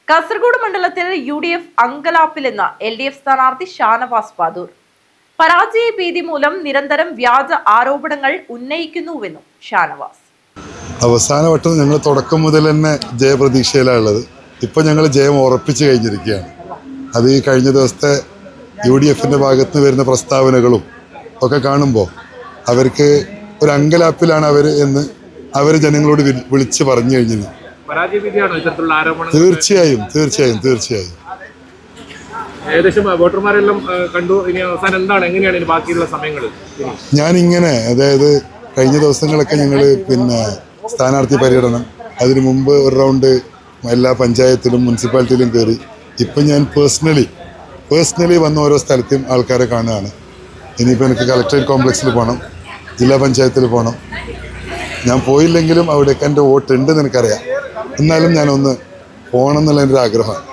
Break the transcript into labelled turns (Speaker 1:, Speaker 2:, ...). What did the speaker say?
Speaker 1: കാസർഗോഡ് മണ്ഡലത്തിൽ UDF അങ്കലാപ്പിലെന്ന LDF സ്ഥാനാർത്ഥി ഷാനവാസ് പാദൂർ. പരാജയ ഭീതി മൂലം നിരന്തരം വ്യാജ ആരോപണങ്ങൾ ഉന്നയിക്കുന്നുവെന്നും ഷാനവാസ്.
Speaker 2: അവസാനവട്ടം ഞങ്ങൾ തുടക്കം മുതൽ തന്നെ ജയപ്രതീക്ഷയിലുള്ളത്. ഇപ്പോൾ ഞങ്ങൾ ജയം ഉറപ്പിച്ചു കഴിഞ്ഞിരിക്കുകയാണ്. അത് ഈ കഴിഞ്ഞ ദിവസത്തെ UDFന്റെ ഭാഗത്ത് നിന്ന് വരുന്ന പ്രസ്താവനകളും ഒക്കെ കാണുമ്പോൾ അവർക്ക് ഒരു അങ്കലാപ്പിലാണ് അവർ എന്ന് അവർ ജനങ്ങളോട് വിളിച്ച് പറഞ്ഞു കഴിഞ്ഞത്. തീർച്ചയായും തീർച്ചയായും തീർച്ചയായും
Speaker 3: ഏകദേശം വോട്ടർമാരെല്ലാം കണ്ടു. ഇനി അവസാനം എന്താണ്, എങ്ങനെയാണ് ബാക്കിയുള്ള സമയങ്ങൾ?
Speaker 2: ഞാനിങ്ങനെ അതായത് കഴിഞ്ഞ ദിവസങ്ങളൊക്കെ ഞങ്ങൾ സ്ഥാനാർത്ഥി പര്യടനം, അതിനു മുമ്പ് ഒരു റൗണ്ട് എല്ലാ പഞ്ചായത്തിലും മുനിസിപ്പാലിറ്റിയിലും കയറി. ഇപ്പം ഞാൻ പേഴ്സണലി വന്ന ഓരോ സ്ഥലത്തും ആൾക്കാരെ കാണുകയാണ്. ഇനിയിപ്പോൾ എനിക്ക് കളക്ടറേറ്റ് കോംപ്ലക്സിൽ പോകണം, ജില്ലാ പഞ്ചായത്തിൽ പോകണം. ഞാൻ പോയില്ലെങ്കിലും അവിടേക്ക് എൻ്റെ വോട്ട് ഉണ്ടെന്ന് എനിക്കറിയാം. എന്നാലും ഞാനൊന്ന് പോകണം എന്നുള്ള എൻ്റെ ഒരു ആഗ്രഹമാണ്.